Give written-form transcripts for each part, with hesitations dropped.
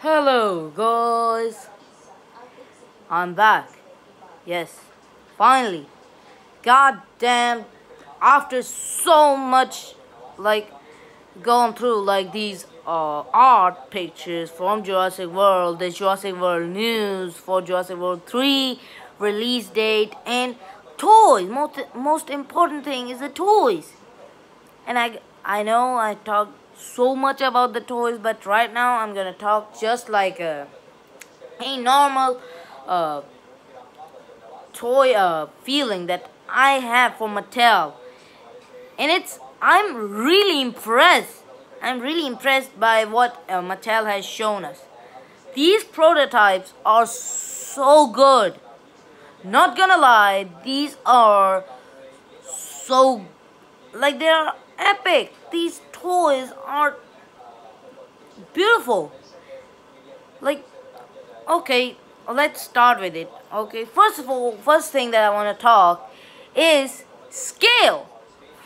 Hello guys, I'm back. Yes, finally. God damn, after so much like going through like these art pictures from Jurassic World, the Jurassic World news for Jurassic World 3 release date, and toys. Most important thing is the toys. And I know I talked so much about the toys, but right now I'm gonna talk just like a normal uh, toy feeling that I have for Mattel, and I'm really impressed. I'm really impressed by what Mattel has shown us. These prototypes are so good. Not gonna lie, these are so like they are epic. These toys are beautiful. Like, okay, let's start with it. Okay, first of all, first thing that I want to talk is scale.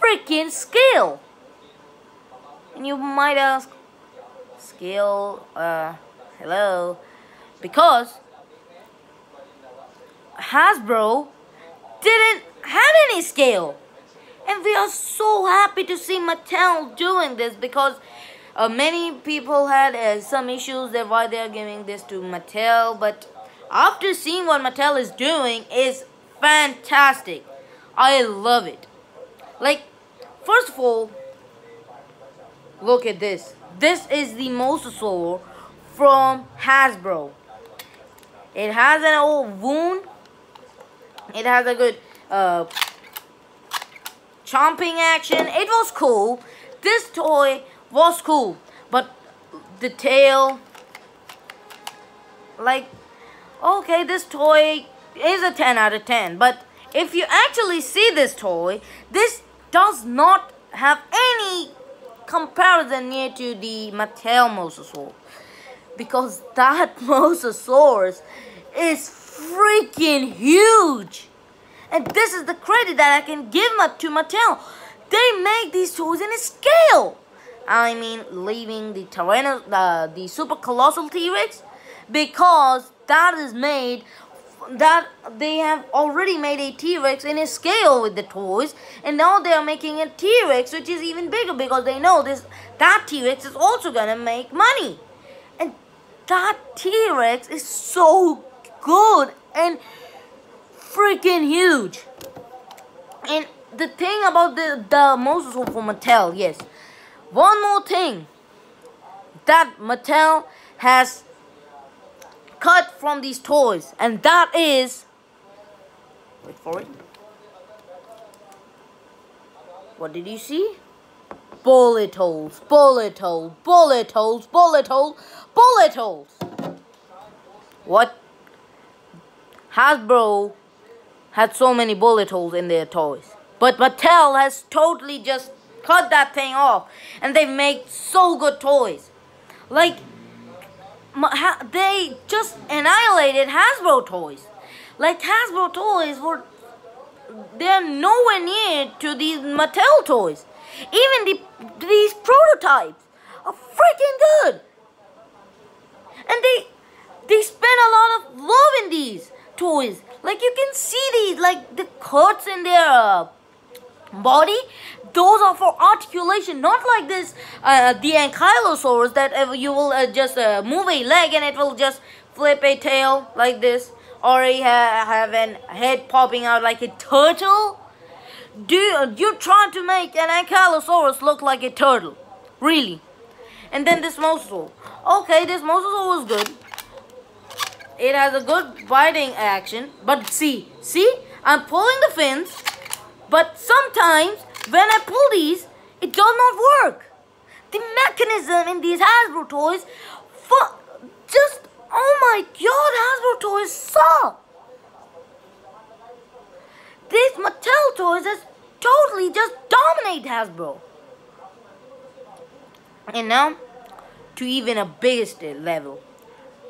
Freaking scale. And you might ask, scale, hello? Because Hasbro didn't have any scale. And we are so happy to see Mattel doing this because many people had some issues that why they are giving this to Mattel. But after seeing what Mattel is doing is fantastic. I love it. Like, first of all, look at this. This is the mosasaur from Hasbro. It has an old wound. It has a good chomping action. It was cool. This toy was cool, but the tail, like, okay, this toy is a 10 out of 10, but if you actually see this toy, this does not have any comparison near to the Mattel Mosasaur, because that Mosasaurus is freaking huge. And this is the credit that I can give to Mattel. They make these toys in a scale. I mean, leaving the Super Colossal T-Rex, because that is made, that they have already made a T-Rex in a scale with the toys, and now they are making a T-Rex which is even bigger because they know that T-Rex is also gonna make money. And that T-Rex is so good and freaking huge. And the thing about the Mosasaur for Mattel, yes. One more thing that Mattel has cut from these toys, and that is, wait for it. What did you see? Bullet holes, bullet holes, bullet holes, bullet holes, bullet holes. What? Hasbro had so many bullet holes in their toys, but Mattel has totally just cut that thing off, and they make so good toys. Like, they just annihilated Hasbro toys. Like, Hasbro toys they're nowhere near to these Mattel toys. Even these prototypes are freaking good, and they spend a lot of love in these toys. Like, you can see these, like, the cuts in their body. Those are for articulation, not like this the Ankylosaurus that you will just move a leg and it will just flip a tail like this, or have an head popping out like a turtle. You're trying to make an Ankylosaurus look like a turtle, really? And then this Mosasaur. Okay, this Mosasaur was good. It has a good biting action, but see, I'm pulling the fins, but sometimes when I pull these, it does not work. The mechanism in these Hasbro toys, oh my god, Hasbro toys suck. These Mattel toys just totally just dominate Hasbro. And now, to even a biggest level.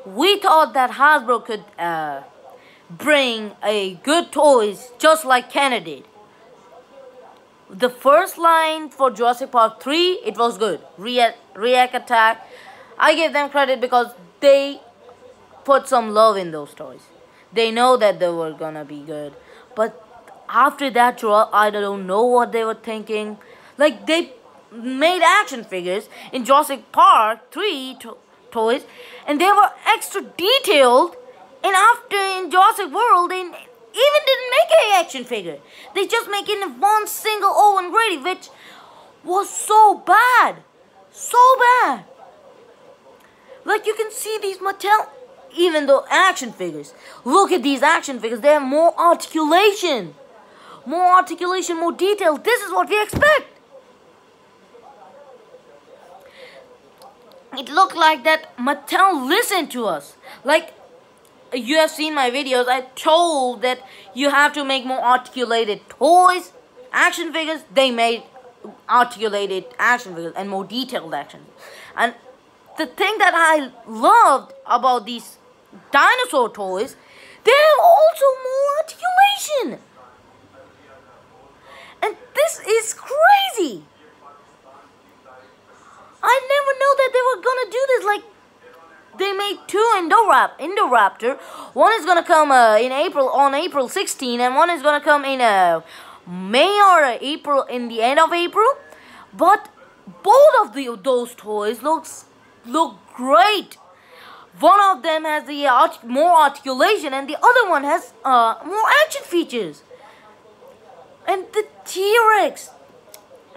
We thought that Hasbro could bring a good toys just like Kenner did. The first line for Jurassic Park 3, it was good. React Attack. I give them credit because they put some love in those toys. They know that they were gonna be good. But after that drop, I don't know what they were thinking. Like, they made action figures in Jurassic Park 3 toys, and they were extra detailed. And after in Jurassic World, they even didn't make an action figure. They just make it in one single Owen Grady, which was so bad. So bad. Like, you can see these Mattel, even though action figures. Look at these action figures. They have more articulation. More articulation, more detail. This is what we expect. It looked like that Mattel listened to us. Like, you have seen my videos. I told that you have to make more articulated toys. Action figures, they made articulated action figures and more detailed action. And the thing that I loved about these dinosaur toys, they have also more articulation. And this is crazy. I never know that they were gonna do this. Like, they made two Indoraptor. One is gonna come in April, on April 16, and one is gonna come in May or April, in the end of April. But both of those toys look great. One of them has the more articulation, and the other one has more action features. And the T-Rex,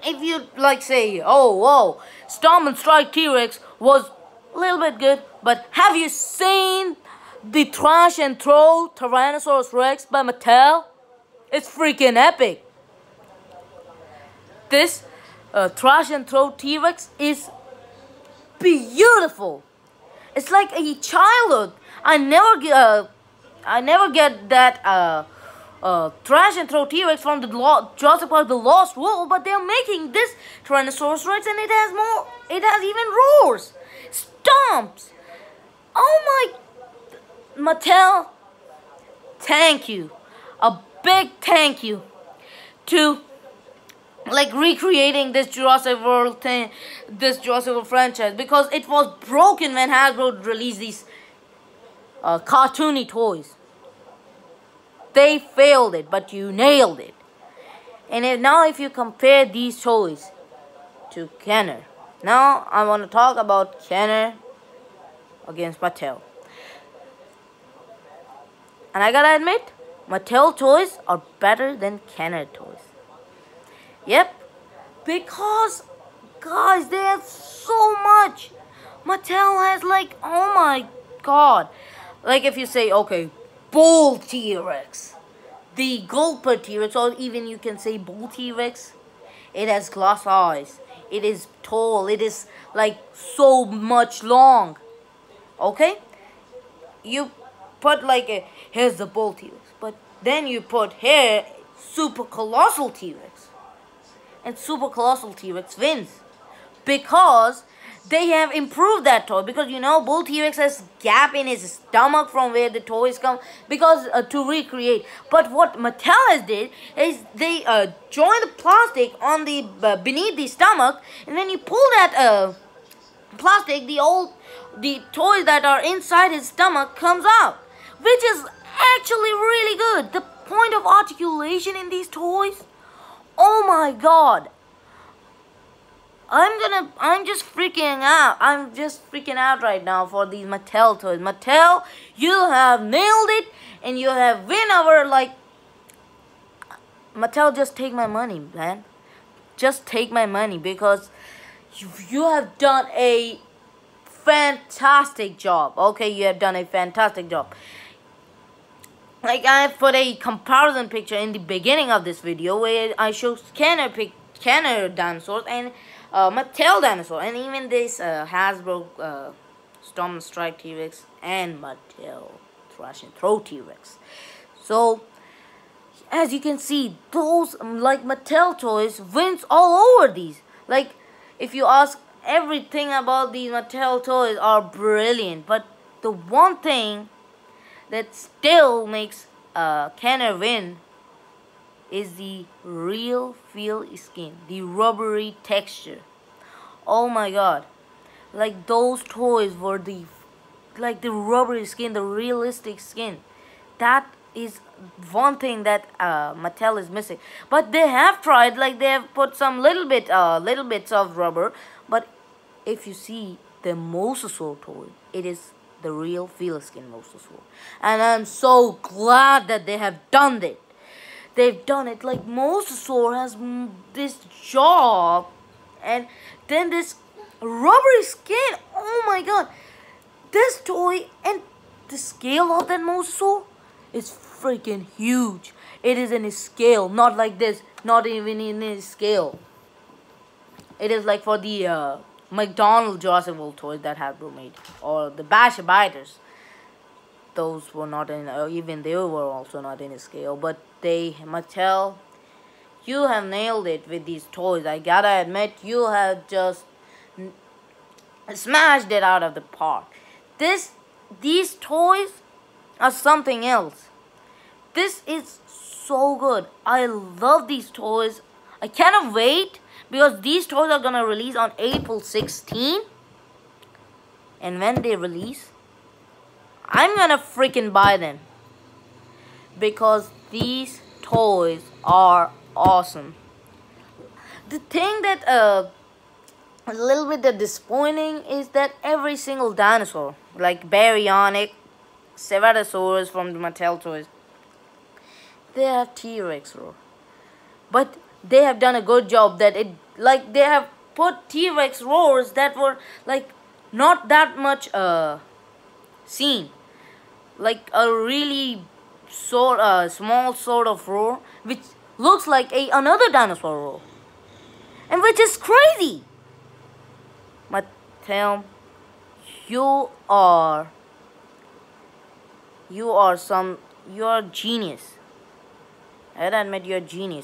if you like say, oh, whoa, Storm and Strike T-Rex was a little bit good, but have you seen the Trash and Throw Tyrannosaurus Rex by Mattel? It's freaking epic. This Trash and Throw T-Rex is beautiful. It's like a childhood. I never get that Trash and Throw T-Rex from the Jurassic Park: The Lost World, but they're making this Tyrannosaurus Rex, and it has more. It has even roars, stomps. Oh my, Mattel! Thank you, a big thank you to like recreating this Jurassic World thing, this Jurassic World franchise, because it was broken when Hasbro released these cartoony toys. They failed it, but you nailed it. And now if you compare these toys to Kenner, now I want to talk about Kenner against Mattel. And I gotta admit, Mattel toys are better than Kenner toys. Yep, because guys, they have so much. Mattel has like, oh my god. Like if you say, okay, Bull T-Rex, the Gulper T-Rex, or even you can say Bull T-Rex, it has glass eyes. It is tall. It is like so much long. Okay? You put like here's the Bull T-Rex, but then you put here Super Colossal T-Rex. And Super Colossal T-Rex wins because they have improved that toy. Because you know, Bull T-Rex has gap in his stomach from where the toys come, because to recreate. But what Mattel has did is they join the plastic on the beneath the stomach, and when you pull that plastic, the toys that are inside his stomach comes out, which is actually really good. The point of articulation in these toys, oh my god. I'm just freaking out. I'm just freaking out right now for these Mattel toys. Mattel, you have nailed it, and you have win our, like, Mattel, just take my money, man. Just take my money, because you have done a fantastic job. Okay, you have done a fantastic job. Like, I put a comparison picture in the beginning of this video where I show Kenner dinosaurs and Mattel dinosaur, and even this Hasbro Storm and Strike T-Rex and Mattel Thrash and Throw T-Rex. So, as you can see, those like Mattel toys wins all over these. Like, if you ask, everything about these Mattel toys are brilliant, but the one thing that still makes Kenner win is the real feel skin, the rubbery texture. Oh my god, like those toys were the like the rubbery skin, the realistic skin. That is one thing that Mattel is missing. But they have tried, like they have put some little bits of rubber. But if you see the Mosasaur toy, it is the real Feliskin Mosasaur, and I'm so glad that they have done it. They've done it. Like Mosasaur has this jaw, and then this rubbery skin. Oh my god! This toy and the scale of that Mosasaur is freaking huge. It is in his scale, not like this, not even in his scale. It is like for the McDonald's Jurassic World toys that Hasbro made, or the Bash Biters. Those were not in, even they were also not in his scale. But Mattel, you have nailed it with these toys. I gotta admit, you have just smashed it out of the park. These toys are something else. This is so good. I love these toys. I cannot wait because these toys are gonna release on April 16. And when they release, I'm gonna freaking buy them because these toys are awesome. The thing that a little bit disappointing is that every single dinosaur, like Baryonyx, Ceratosaurus from the Mattel toys, they have T-Rex roar. But they have done a good job that they have put T-Rex roars that were like not that much seen. Like a really small sort of roar which looks like another dinosaur roar. And which is crazy. Mattel, you are genius. I admit you're a genius.